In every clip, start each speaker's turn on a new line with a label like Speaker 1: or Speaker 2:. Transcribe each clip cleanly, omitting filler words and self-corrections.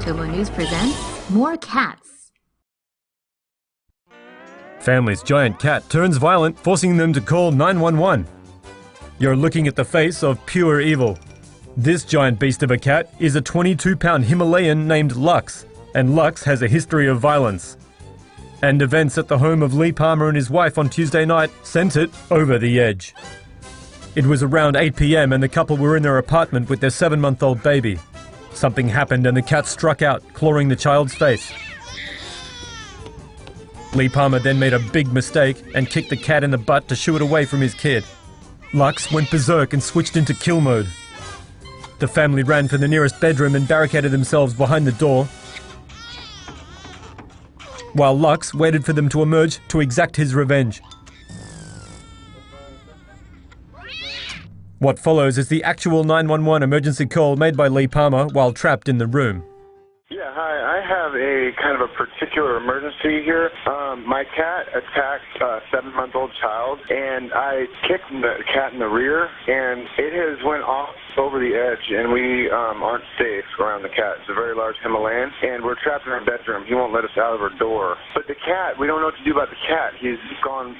Speaker 1: TomoNews presents more cats.
Speaker 2: Family's giant cat turns violent, forcing them to call 911. You're looking at the face of pure evil. This giant beast of a cat is a 22-pound Himalayan named Lux, and Lux has a history of violence. And events at the home of Lee Palmer and his wife on Tuesday night sent it over the edge. It was around 8 p.m. and the couple were in their apartment with their 7-month-old baby. Something happened and the cat struck out, clawing the child's face. Lee Palmer then made a big mistake and kicked the cat in the butt to shoo it away from his kid. Lux went berserk and switched into kill mode. The family ran for the nearest bedroom and barricaded themselves behind the door, while Lux waited for them to emerge to exact his revenge. What follows is the actual 911 emergency call made by Lee Palmer while trapped in the room.
Speaker 3: Yeah, hi. I have a kind of a particular emergency here. My cat attacked a 7-month-old child, and I kicked the cat in the rear, and it has went off over the edge, and we aren't safe around the cat. It's a very large Himalayan, and we're trapped in our bedroom. He won't let us out of our door. But the cat, we don't know what to do about the cat. He's trying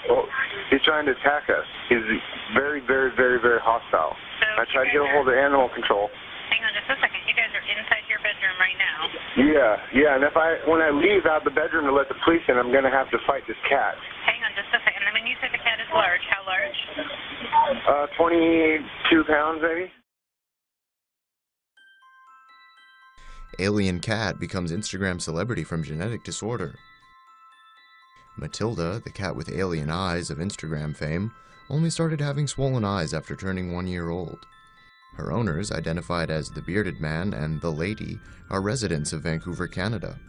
Speaker 3: to attack us. He's very, very, very, very hostile.
Speaker 4: So
Speaker 3: I tried to get a hold of animal control.
Speaker 4: Hang on just a second. You guys are inside your bedroom right now.
Speaker 3: Yeah, and when I leave out the bedroom to let the police in, I'm going to have to fight this cat.
Speaker 4: Hang on just a second. And when you say the cat is large, how large?
Speaker 3: 22 pounds, maybe.
Speaker 5: Alien cat becomes Instagram celebrity from genetic disorder. Matilda, the cat with alien eyes of Instagram fame, only started having swollen eyes after turning 1 year old. Her owners, identified as the Bearded Man and the Lady, are residents of Vancouver, Canada.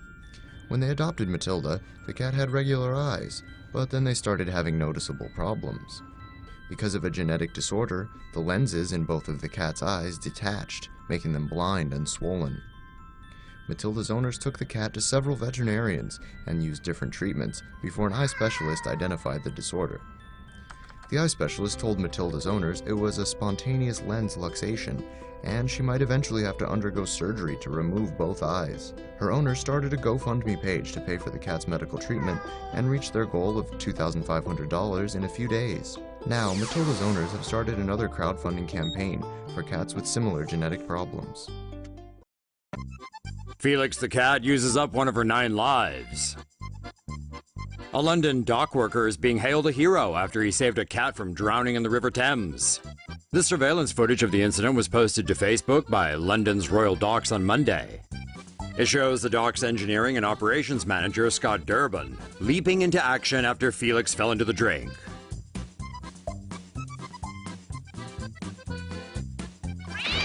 Speaker 5: When they adopted Matilda, the cat had regular eyes, but then they started having noticeable problems. Because of a genetic disorder, the lenses in both of the cat's eyes detached, making them blind and swollen. Matilda's owners took the cat to several veterinarians and used different treatments before an eye specialist identified the disorder. The eye specialist told Matilda's owners it was a spontaneous lens luxation, and she might eventually have to undergo surgery to remove both eyes. Her owners started a GoFundMe page to pay for the cat's medical treatment and reached their goal of $2,500 in a few days. Now, Matilda's owners have started another crowdfunding campaign for cats with similar genetic problems.
Speaker 6: Felix the cat uses up one of her 9 lives. A London dock worker is being hailed a hero after he saved a cat from drowning in the River Thames. This surveillance footage of the incident was posted to Facebook by London's Royal Docks on Monday. It shows the dock's engineering and operations manager, Scott Durbin, leaping into action after Felix fell into the drink.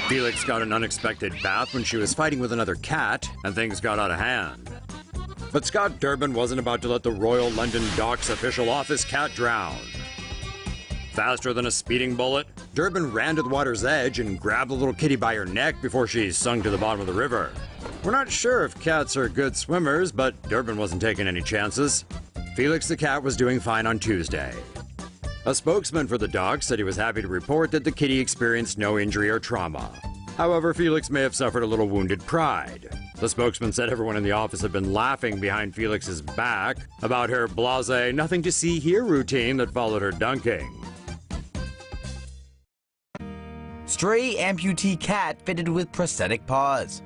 Speaker 6: Felix got an unexpected bath when she was fighting with another cat, and things got out of hand. But Scott Durbin wasn't about to let the Royal London Docks official office cat drown. Faster than a speeding bullet, Durbin ran to the water's edge and grabbed the little kitty by her neck before she sunk to the bottom of the river. We're not sure if cats are good swimmers, but Durbin wasn't taking any chances. Felix the cat was doing fine on Tuesday. A spokesman for the dock said he was happy to report that the kitty experienced no injury or trauma. However, Felix may have suffered a little wounded pride. The spokesman said everyone in the office had been laughing behind Felix's back about her blasé, nothing to see here routine that followed her dunking.
Speaker 7: Stray amputee cat fitted with prosthetic paws.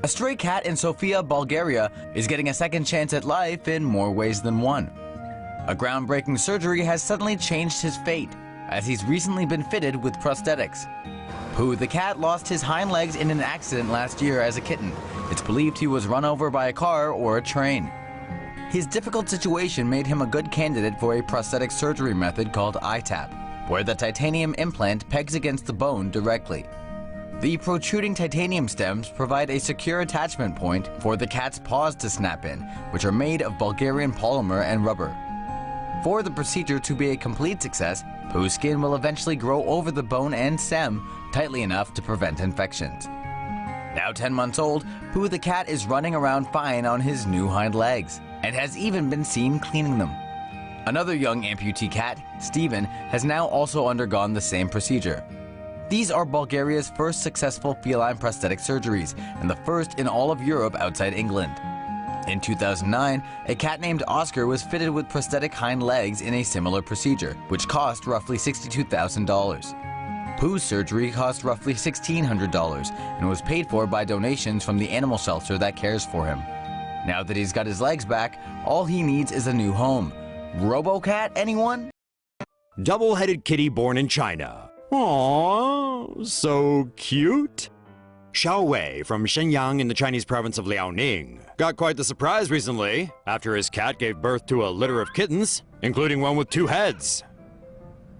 Speaker 7: A stray cat in Sofia, Bulgaria is getting a second chance at life in more ways than one. A groundbreaking surgery has suddenly changed his fate, as he's recently been fitted with prosthetics. Pooh the cat lost his hind legs in an accident last year as a kitten. It's believed he was run over by a car or a train. His difficult situation made him a good candidate for a prosthetic surgery method called ITAP, where the titanium implant pegs against the bone directly. The protruding titanium stems provide a secure attachment point for the cat's paws to snap in, which are made of Bulgarian polymer and rubber. For the procedure to be a complete success, Pooh's skin will eventually grow over the bone and stem tightly enough to prevent infections. Now 10 months old, Pooh the cat is running around fine on his new hind legs, and has even been seen cleaning them. Another young amputee cat, Steven, has now also undergone the same procedure. These are Bulgaria's first successful feline prosthetic surgeries, and the first in all of Europe outside England. In 2009, a cat named Oscar was fitted with prosthetic hind legs in a similar procedure, which cost roughly $62,000. Pooh's surgery cost roughly $1,600 and was paid for by donations from the animal shelter that cares for him. Now that he's got his legs back, all he needs is a new home. RoboCat, anyone?
Speaker 6: Doubleheaded Kitty born in China. Aww, so cute. Xiao Wei from Shenyang in the Chinese province of Liaoning got quite the surprise recently after his cat gave birth to a litter of kittens, including one with 2 heads.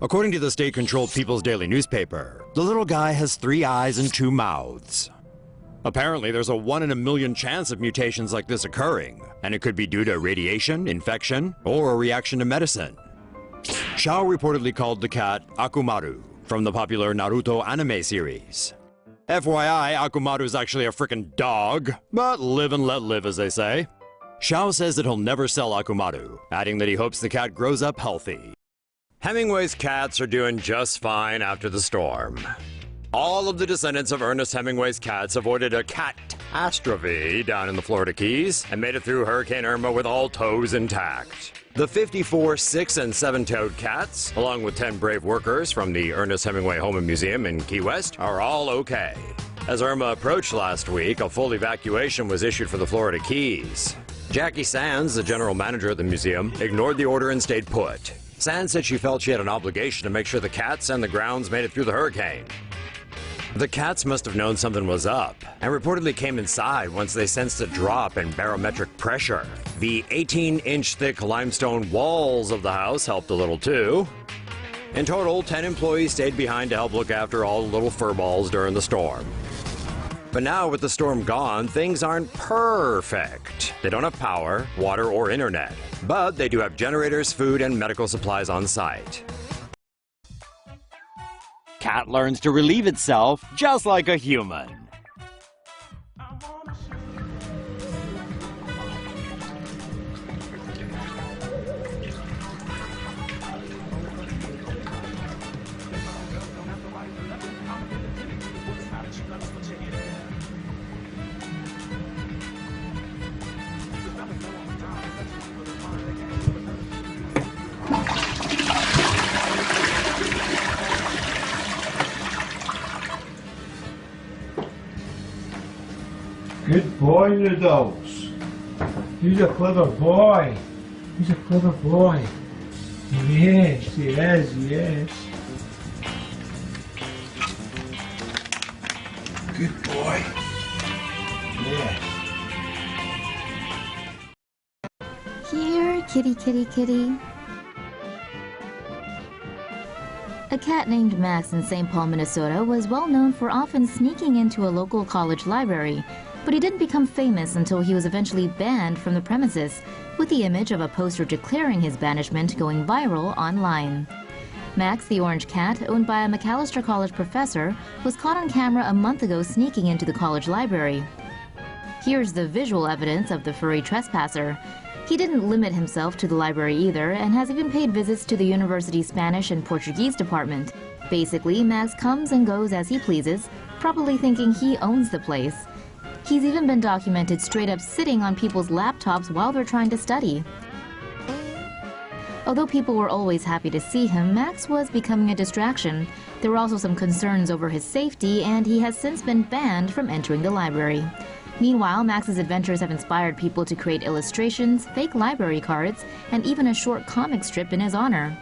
Speaker 6: According to the state-controlled People's Daily newspaper, the little guy has 3 eyes and 2 mouths. Apparently, there's a 1 in a million chance of mutations like this occurring, and it could be due to radiation, infection, or a reaction to medicine. Xiao reportedly called the cat Akumaru from the popular Naruto anime series. FYI, Akumaru is actually a frickin' dog, but live and let live, as they say. Xiao says that he'll never sell Akumaru, adding that he hopes the cat grows up healthy. Hemingway's cats are doing just fine after the storm. All of the descendants of Ernest Hemingway's cats avoided a catastrophe down in the Florida Keys and made it through Hurricane Irma with all toes intact. The 54 6- and 7-toed cats, along with 10 brave workers from the Ernest Hemingway Home and Museum in Key West, are all okay. As Irma approached last week, a full evacuation was issued for the Florida Keys. Jackie Sands, the general manager at the museum, ignored the order and stayed put. Sands said she felt she had an obligation to make sure the cats and the grounds made it through the hurricane. The cats must have known something was up, and reportedly came inside once they sensed a drop in barometric pressure. The 18-inch thick limestone walls of the house helped a little too. In total, 10 employees stayed behind to help look after all the little furballs during the storm. But now with the storm gone, things aren't perfect. They don't have power, water, or internet, but they do have generators, food, and medical supplies on site.
Speaker 8: Cat learns to relieve itself just like a human.
Speaker 9: Good boy, Rudolph. He's a clever boy. He's a clever boy. Yes, he is, yes. Good boy. Yes.
Speaker 1: Here, kitty, kitty, kitty. A cat named Max in St. Paul, Minnesota was well known for often sneaking into a local college library, but he didn't become famous until he was eventually banned from the premises, with the image of a poster declaring his banishment going viral online. Max, the orange cat, owned by a McAllister College professor, was caught on camera a month ago sneaking into the college library. Here's the visual evidence of the furry trespasser. He didn't limit himself to the library either, and has even paid visits to the university's Spanish and Portuguese department. Basically, Max comes and goes as he pleases, probably thinking he owns the place. He's even been documented straight up sitting on people's laptops while they're trying to study. Although people were always happy to see him, Max was becoming a distraction. There were also some concerns over his safety, and he has since been banned from entering the library. Meanwhile, Max's adventures have inspired people to create illustrations, fake library cards, and even a short comic strip in his honor.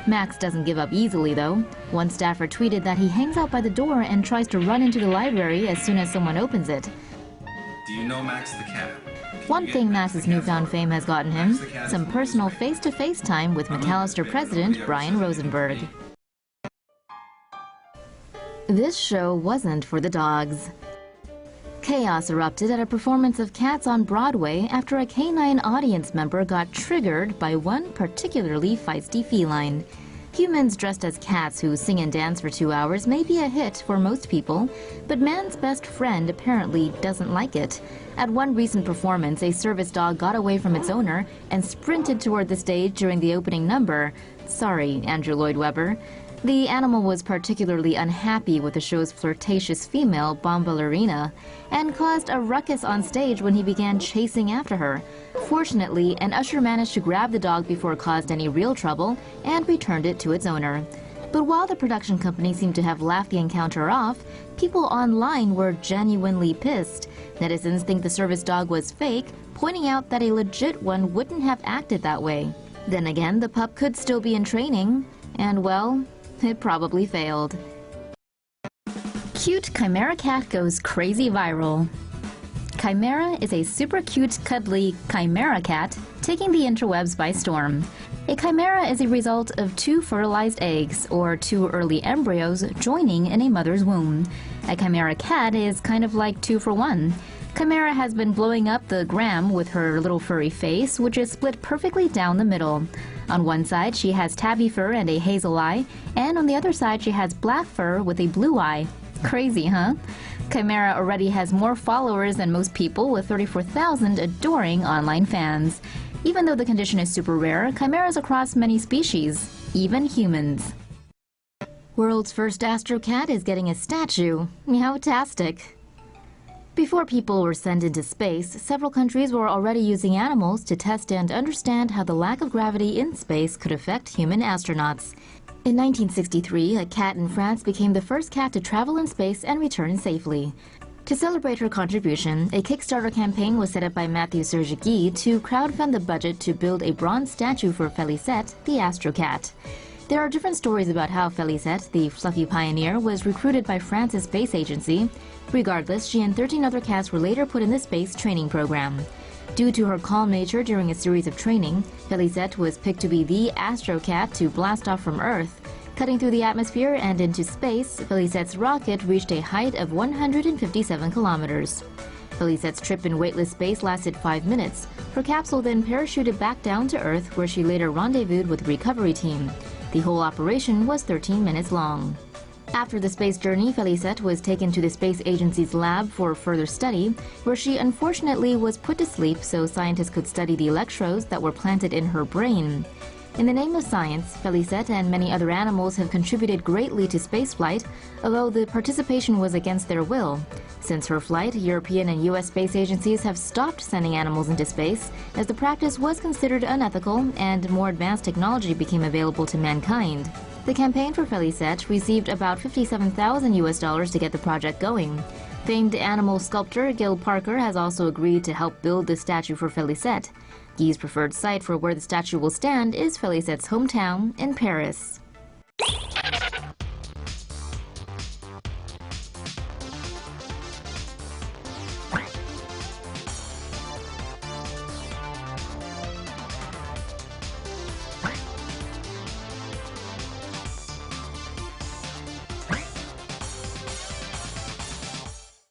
Speaker 1: Max doesn't give up easily, though. One staffer tweeted that he hangs out by the door and tries to run into the library as soon as someone opens it.
Speaker 10: Do you know Max the cat?
Speaker 1: One thing Max's newfound fame has gotten him, some personal face-to-face time with McAllister president Brian Rosenberg. This show wasn't for the dogs. Chaos erupted at a performance of Cats on Broadway after a canine audience member got triggered by one particularly feisty feline. Humans dressed as cats who sing and dance for 2 hours may be a hit for most people, but man's best friend apparently doesn't like it. At one recent performance, a service dog got away from its owner and sprinted toward the stage during the opening number. Sorry, Andrew Lloyd Webber. The animal was particularly unhappy with the show's flirtatious female bomballerina and caused a ruckus on stage when he began chasing after her. Fortunately, an usher managed to grab the dog before it caused any real trouble and returned it to its owner. But while the production company seemed to have laughed the encounter off, people online were genuinely pissed. Netizens think the service dog was fake, pointing out that a legit one wouldn't have acted that way. Then again, the pup could still be in training, and well, it probably failed. Cute chimera cat goes crazy viral. Chimera is a super cute, cuddly chimera cat taking the interwebs by storm. A chimera is a result of 2 fertilized eggs, or 2 early embryos, joining in a mother's womb. A chimera cat is kind of like 2 for 1. Chimera has been blowing up the gram with her little furry face, which is split perfectly down the middle. On one side, she has tabby fur and a hazel eye, and on the other side, she has black fur with a blue eye. Crazy, huh? Chimera already has more followers than most people, with 34,000 adoring online fans. Even though the condition is super rare, chimeras across many species, even humans. World's first astrocat is getting a statue. Meowtastic. Before people were sent into space, several countries were already using animals to test and understand how the lack of gravity in space could affect human astronauts. In 1963, a cat in France became the first cat to travel in space and return safely. To celebrate her contribution, a Kickstarter campaign was set up by Matthew Sergigui to crowdfund the budget to build a bronze statue for Felicette, the astrocat. There are different stories about how Felicette, the fluffy pioneer, was recruited by France's space agency. Regardless, she and 13 other cats were later put in the space training program. Due to her calm nature during a series of training, Felicette was picked to be the astrocat to blast off from Earth. Cutting through the atmosphere and into space, Felicette's rocket reached a height of 157 kilometers. Felicette's trip in weightless space lasted 5 minutes. Her capsule then parachuted back down to Earth, where she later rendezvoused with the recovery team. The whole operation was 13 minutes long. After the space journey, Felicette was taken to the space agency's lab for further study, where she unfortunately was put to sleep so scientists could study the electrodes that were planted in her brain. In the name of science, Felicette and many other animals have contributed greatly to spaceflight, although the participation was against their will. Since her flight, European and U.S. space agencies have stopped sending animals into space, as the practice was considered unethical and more advanced technology became available to mankind. The campaign for Felicette received about $57,000 to get the project going. Famed animal sculptor Gil Parker has also agreed to help build the statue for Felicette. Guy's preferred site for where the statue will stand is Felicette's hometown in Paris.